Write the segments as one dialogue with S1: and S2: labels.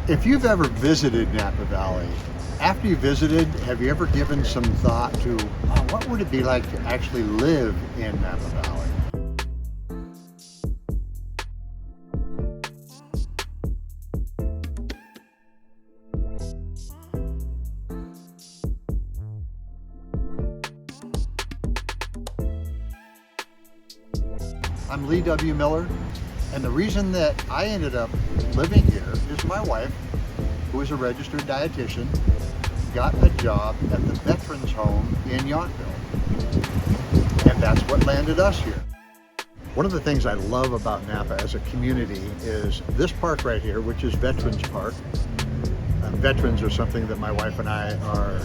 S1: If you've ever visited Napa Valley, after you visited, have you ever given some thought to what would it be like to actually live in Napa Valley? I'm Lee W. Miller, and the reason that I ended up living here is my wife, who is a registered dietitian, got a job at the Veterans Home in Yountville, and that's what landed us here. One of the things I love about Napa as a community is this park right here, which is Veterans Park. Veterans are something that my wife and I are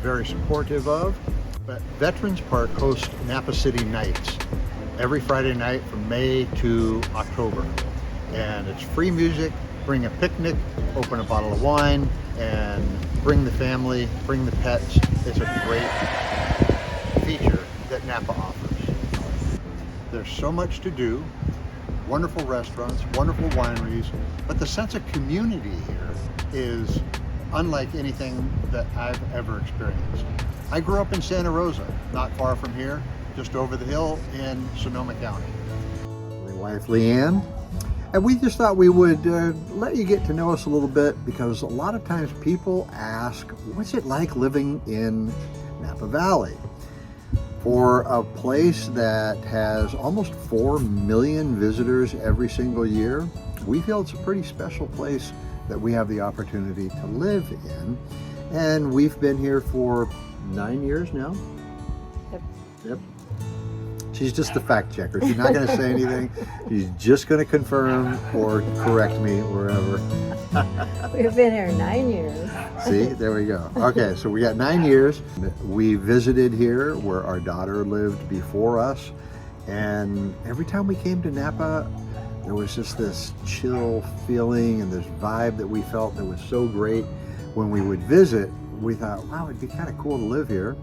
S1: very supportive of, but Veterans Park hosts Napa City Nights every Friday night from May to October. And it's free music, bring a picnic, open a bottle of wine, and bring the family, bring the pets. It's a great feature that Napa offers. There's so much to do, wonderful restaurants, wonderful wineries, but the sense of community here is unlike anything that I've ever experienced. I grew up in Santa Rosa, not far from here, just over the hill in Sonoma County. My wife Leanne, and we just thought we would let you get to know us a little bit, because a lot of times people ask, what's it like living in Napa Valley? For a place that has almost 4 million visitors every single year, we feel it's a pretty special place that we have the opportunity to live in. And we've been here for 9 years now. Yep. She's just the fact checker. She's not going to say anything. She's just going to confirm or correct me wherever.
S2: We've been here 9 years.
S1: See, there we go. Okay, so we got 9 years. We visited here where our daughter lived before us. And every time we came to Napa, there was just this chill feeling and this vibe that we felt that was so great. When we would visit, we thought, wow, it'd be kind of cool to live here.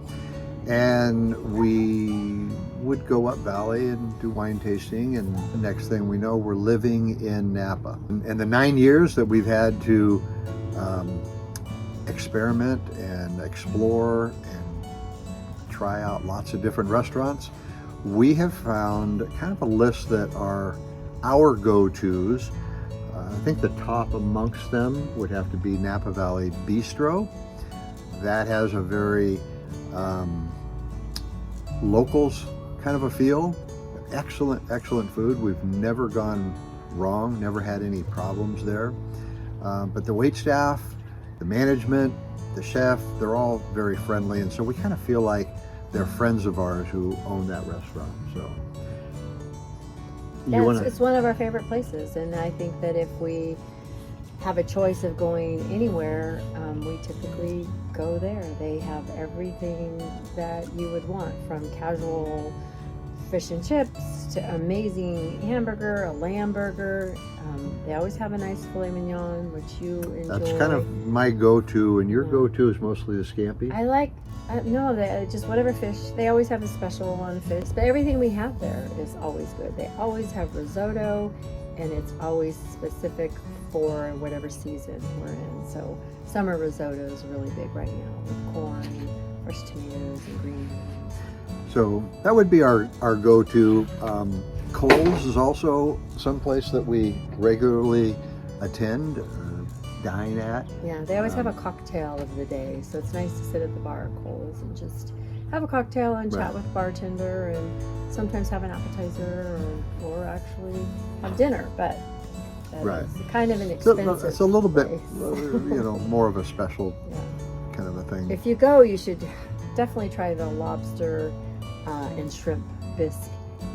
S1: And we would go up valley and do wine tasting, and the next thing we know, we're living in Napa. And the 9 years that we've had to experiment and explore and try out lots of different restaurants, we have found kind of a list that are our go-tos. I think the top amongst them would have to be Napa Valley Bistro. That has a very locals kind of a feel. Excellent food. We've never gone wrong, never had any problems there. But the wait staff, the management, the chef, they're all very friendly, and so we kind of feel like they're friends of ours who own that restaurant. So
S2: yeah, it's one of our favorite places, and I think that if we have a choice of going anywhere, we typically go there. They have everything that you would want, from casual fish and chips to amazing hamburger, a lamb burger. They always have a nice filet mignon, which you enjoy.
S1: That's kind of my go-to, and your go-to is mostly the scampi?
S2: I like, no, just whatever fish. They always have a special on fish, but everything we have there is always good. They always have risotto, and it's always specific for whatever season we're in. So summer risotto is really big right now, with corn, fresh tomatoes, and green beans.
S1: So that would be our go-to. Cole's is also someplace that we regularly attend, dine at.
S2: Yeah, they always have a cocktail of the day, so it's nice to sit at the bar at Cole's and just have a cocktail and chat with the bartender, and sometimes have an appetizer or actually have dinner. But that is kind of an expensive
S1: It's a little bit,
S2: place.
S1: more of a special kind of a thing.
S2: If you go, you should definitely try the lobster and shrimp bisque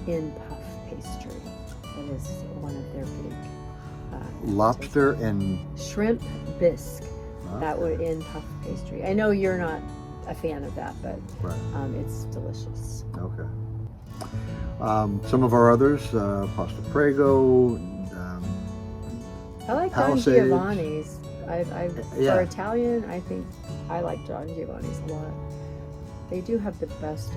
S2: in puff pastry. That is one of their big
S1: lobster and
S2: shrimp bisque. That would in puff pastry. I know you're not a fan of that, but it's delicious.
S1: Okay. Some of our others, pasta prego.
S2: I like
S1: Palisades.
S2: Don Giovanni's. For Italian, I think I like Don Giovanni's a lot. They do have the best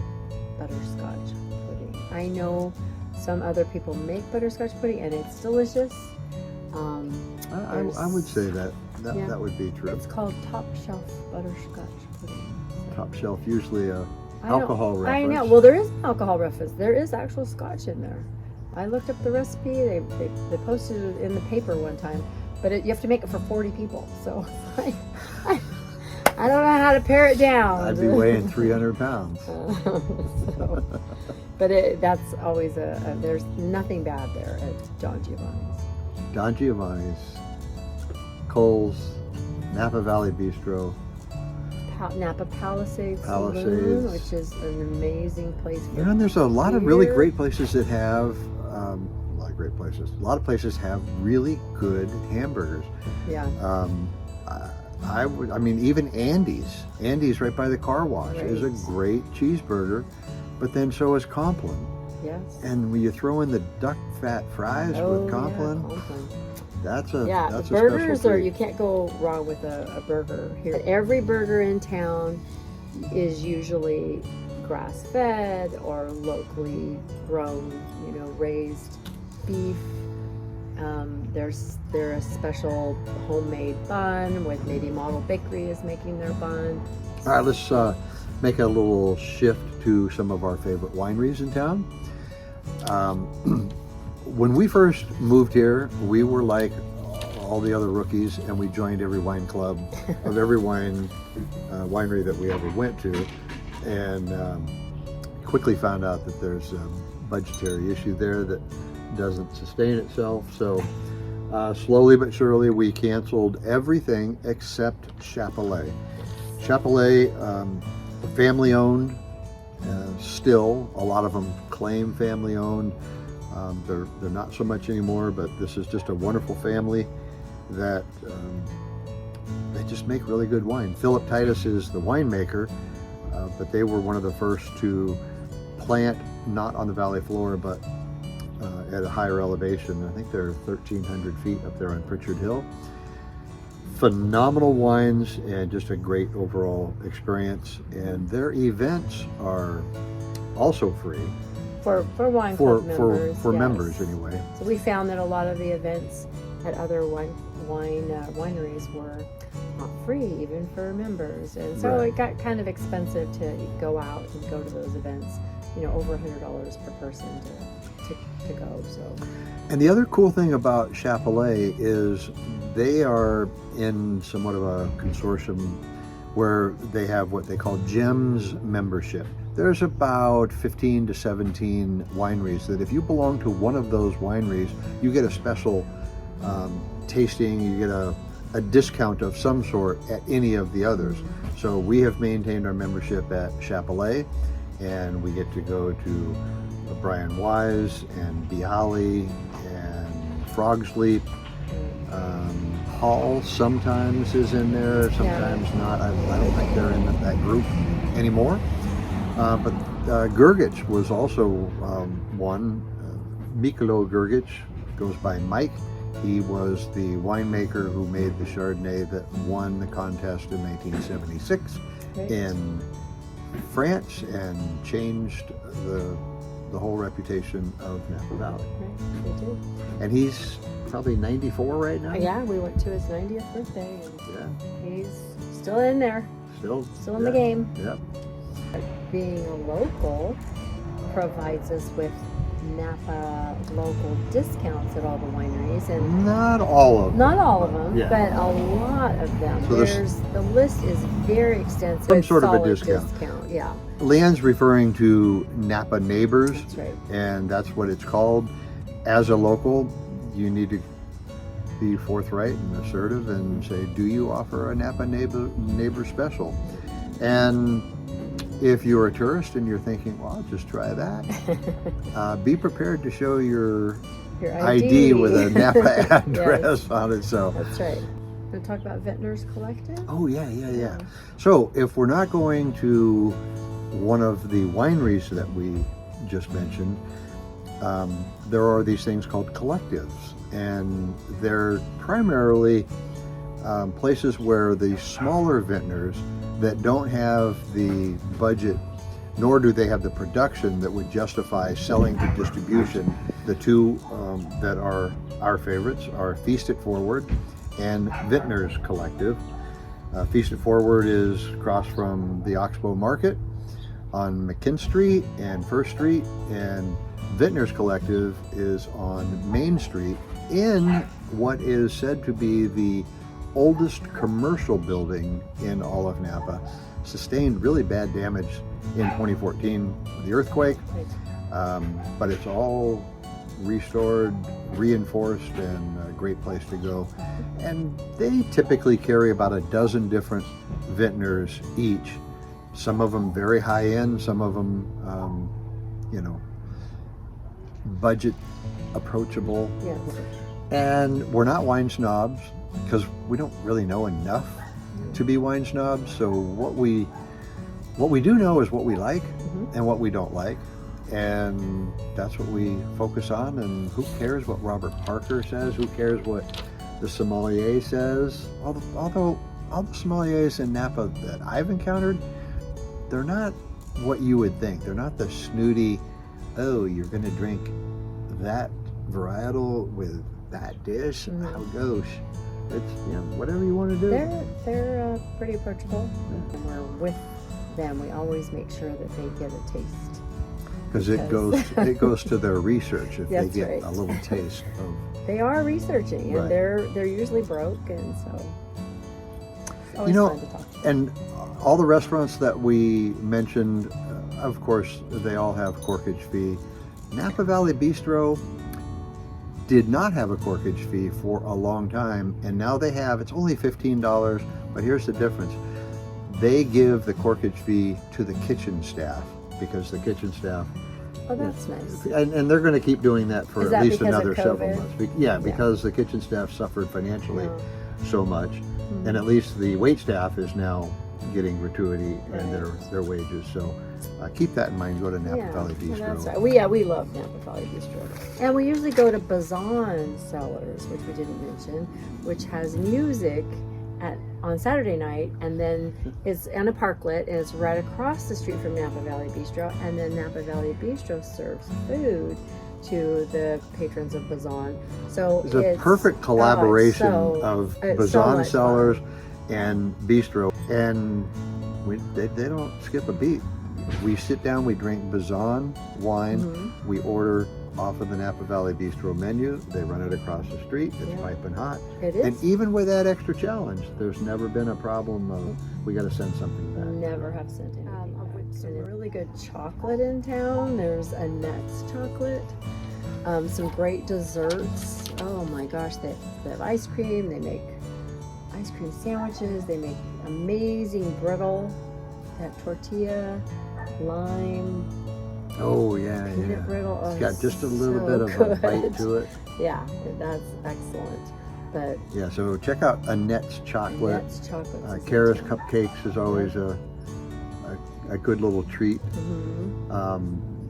S2: butterscotch pudding. I know some other people make butterscotch pudding, and it's delicious. There's-
S1: I would say that
S2: Yeah.
S1: that would be true.
S2: It's called Top Shelf Butterscotch Pudding.
S1: Top shelf, usually a
S2: I know-
S1: alcohol reference.
S2: I know. Well, there is an alcohol reference. There is actual scotch in there. I looked up the recipe. They posted it in the paper one time, but you have to make it for 40 people. So I don't know how to pare it down.
S1: I'd be weighing 300 pounds.
S2: So, but that's always there's nothing bad there at Don Giovanni's.
S1: Don Giovanni's, Cole's, Napa Valley Bistro,
S2: Napa Palisades
S1: Palisades.
S2: Saloon, which is an amazing place.
S1: You know, and there's a lot of really
S2: beer.
S1: great places that have a lot of great places. A lot of places have really good hamburgers.
S2: Yeah.
S1: I mean, even Andy's right by the car wash is a
S2: Right.
S1: great cheeseburger, but then so is Compline.
S2: Yes.
S1: And when you throw in the duck fat fries with Compline,
S2: Yeah, Compline.
S1: that's a
S2: Yeah,
S1: special
S2: burgers
S1: treat.
S2: you can't go wrong with a burger here. Every burger in town is usually grass-fed or locally grown, raised beef. There's a special homemade bun with maybe Model Bakery is making their bun.
S1: All right, let's make a little shift to some of our favorite wineries in town. When we first moved here, we were like all the other rookies, and we joined every wine club of every winery that we ever went to, and quickly found out that there's a budgetary issue there that doesn't sustain itself. So slowly but surely, we canceled everything except Chapelet. Chapelet, family-owned. Still, a lot of them claim family-owned. They're not so much anymore, but this is just a wonderful family that they just make really good wine. Philip Titus is the winemaker, but they were one of the first to plant not on the valley floor, but at a higher elevation. I think they're 1,300 feet up there on Pritchard Hill. Phenomenal wines and just a great overall experience. And their events are also free
S2: For wine
S1: for
S2: club members.
S1: for
S2: yes.
S1: members anyway.
S2: So we found that a lot of the events at other wineries were not free, even for members, and so
S1: Right.
S2: it got kind of expensive to go out and go to those events. Over $100 per person to go. So.
S1: And the other cool thing about Chapelet is they are in somewhat of a consortium where they have what they call GEMS membership. There's about 15 to 17 wineries that if you belong to one of those wineries, you get a special tasting, you get a discount of some sort at any of the others. So we have maintained our membership at Chapelet, and we get to go to Brian Wise and Bialy and Frog's Leap. Hall sometimes is in there, sometimes not. I don't think they're in that group anymore. But Gergich was also one. Mikolo Gergich goes by Mike. He was the winemaker who made the Chardonnay that won the contest in 1976
S2: Great.
S1: in France and changed the whole reputation of Napa Valley.
S2: Right, they did.
S1: And he's probably 94 right now.
S2: Yeah, we went to his 90th birthday, and
S1: Yeah,
S2: he's still in there,
S1: still
S2: still in the game.
S1: Yep.
S2: Being a local provides us with Napa local discounts at all the wineries, and
S1: Not all of them.
S2: not all of them,
S1: Yeah.
S2: but a lot of them.
S1: So there's
S2: the list is very extensive.
S1: some sort of a
S2: Solid
S1: discount.
S2: Yeah,
S1: Leanne's referring to Napa Neighbors,
S2: that's right.
S1: and that's what it's called. As a local, you need to be forthright and assertive and say, do you offer a Napa neighbor special? And if you're a tourist and you're thinking, well, I'll just try that, be prepared to show your
S2: Your
S1: ID with a Napa
S2: Yes,
S1: address on it. So,
S2: that's right. Going to talk about Vintners Collective?
S1: oh yeah. So if we're not going to one of the wineries that we just mentioned, there are these things called collectives, and they're primarily places where the smaller vintners that don't have the budget, nor do they have the production that would justify selling to distribution. The two that are our favorites are Feast It Forward and Vintners Collective. Feast It Forward is across from the Oxbow Market on McKinn Street and First Street, and Vintners Collective is on Main Street in what is said to be the oldest commercial building in all of Napa. Sustained really bad damage in 2014 with the earthquake, but it's all restored, reinforced, and a great place to go. And they typically carry about a dozen different vintners each. Some of them very high end, some of them, budget approachable.
S2: Yes.
S1: And we're not wine snobs because we don't really know enough to be wine snobs. So what we do know is what we like and what we don't like. And that's what we focus on. And who cares what Robert Parker says? Who cares what the sommelier says? Although all the sommeliers in Napa that I've encountered, they're not what you would think. They're not the snooty, oh, you're going to drink that varietal with that dish. Oh gosh, it's whatever you want to do.
S2: They're pretty approachable, and we're with them. We always make sure that they get a taste.
S1: Because it goes to their research if they get
S2: right.
S1: a little taste of.
S2: They are researching, and
S1: Right.
S2: they're usually broke, and so it's always fun to talk to them.
S1: And all the restaurants that we mentioned, of course, they all have corkage fee. Napa Valley Bistro did not have a corkage fee for a long time, and now they have. It's only $15, but here's the difference. They give the corkage fee to the kitchen staff because the kitchen staff.
S2: Oh, that's nice.
S1: And they're going to keep doing that for
S2: Is
S1: at
S2: that
S1: least
S2: because of
S1: another several
S2: COVID?
S1: months. Because the kitchen staff suffered financially
S2: Oh.
S1: so much, and at least the wait staff is now getting gratuity and their wages. So keep that in mind. Go to Napa Valley Bistro.
S2: That's right. We love Napa Valley Bistro, and we usually go to Bazan Cellars, which we didn't mention, which has music on Saturday night, and then it's on a parklet, and it's right across the street from Napa Valley Bistro, and then Napa Valley Bistro serves food to the patrons of Bazan. So
S1: It's a perfect collaboration of
S2: it's so
S1: Bazan
S2: much
S1: Cellars
S2: fun.
S1: and Bistro, and they don't skip a beat. We sit down, we drink Bazan wine, we order off of the Napa Valley Bistro menu. They run it across the street. It's piping hot.
S2: It is.
S1: And even with that extra challenge, there's never been a problem of we got to send something back.
S2: Never have sent anything. Some really good chocolate in town. There's a nuts chocolate. Some great desserts. Oh my gosh, they have ice cream. They make ice cream sandwiches. They make amazing brittle. They have tortilla, lime,
S1: Oh yeah,
S2: peanut brittle. Oh,
S1: It's got just a little
S2: so
S1: bit of a bite
S2: good.
S1: to it.
S2: Yeah, that's excellent. But
S1: Yeah, so check out Annette's Chocolate.
S2: nuts chocolate.
S1: Karis Cupcakes is always a good little treat.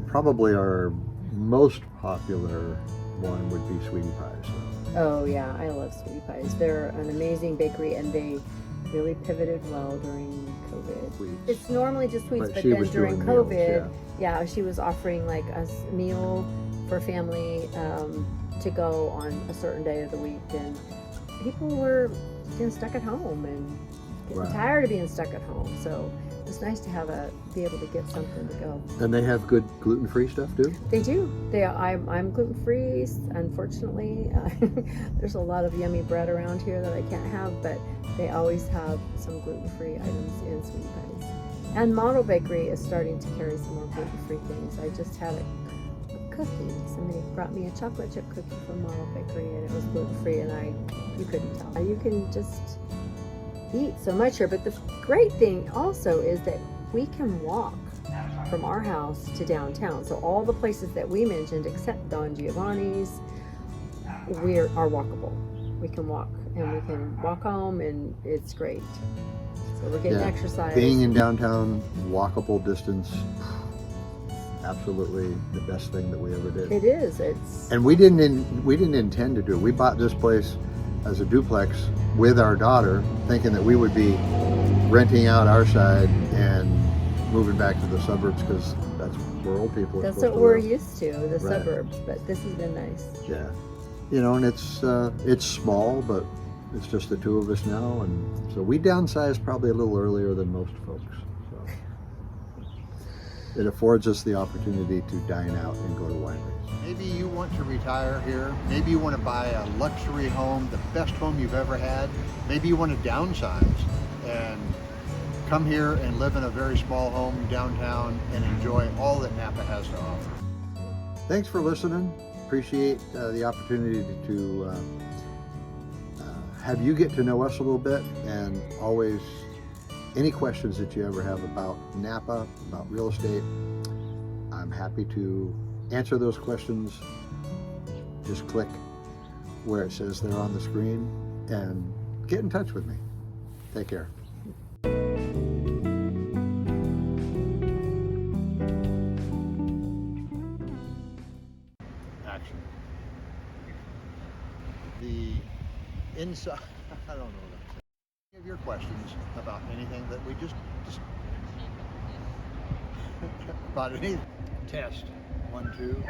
S1: Probably our most popular one would be Sweetie Pies.
S2: Oh yeah, I love Sweetie Pies. They're an amazing bakery, and they really pivoted well during COVID.
S1: Sweets.
S2: It's normally just sweets,
S1: But
S2: but
S1: she
S2: then
S1: was
S2: during
S1: doing meals,
S2: COVID, yeah, she was offering like a meal for family to go on a certain day of the week, and people were getting stuck at home and getting
S1: Right.
S2: tired of being stuck at home. So it's nice to be able to get something to go.
S1: And they have good gluten-free stuff too?
S2: They do. I'm gluten free. Unfortunately, there's a lot of yummy bread around here that I can't have, but they always have some gluten free items in Sweetie Pies. And Model Bakery is starting to carry some more gluten free things. I just had a cookie. Somebody brought me a chocolate chip cookie from Model Bakery, and it was gluten free, and you couldn't tell. You can just eat so much here. But the great thing also is that we can walk from our house to downtown. So all the places that we mentioned, except Don Giovanni's, are walkable. We can walk, and we can walk home, and it's great. So we're getting exercise.
S1: Being in downtown, walkable distance, absolutely the best thing that we ever did.
S2: It is.
S1: And we didn't intend to do it. We bought this place as a duplex with our daughter, thinking that we would be renting out our side and moving back to the suburbs because that's where old people are
S2: That's
S1: supposed
S2: what
S1: to
S2: we're
S1: live.
S2: used to, the suburbs. But this has been nice.
S1: Yeah, and it's small, but It's just the two of us now, and so we downsized probably a little earlier than most folks. So it affords us the opportunity to dine out and go to wineries. Maybe you want to retire here. Maybe you want to buy a luxury home, the best home you've ever had. Maybe you want to downsize and come here and live in a very small home downtown and enjoy all that Napa has to offer. Thanks for listening. Appreciate the opportunity to have you get to know us a little bit, and always any questions that you ever have about Napa, about real estate, I'm happy to answer those questions. Just click where it says they're on the screen and get in touch with me. Take care. Action. The inside, I don't know what I'm saying. Any of your questions about anything that we just about any test. 1, 2.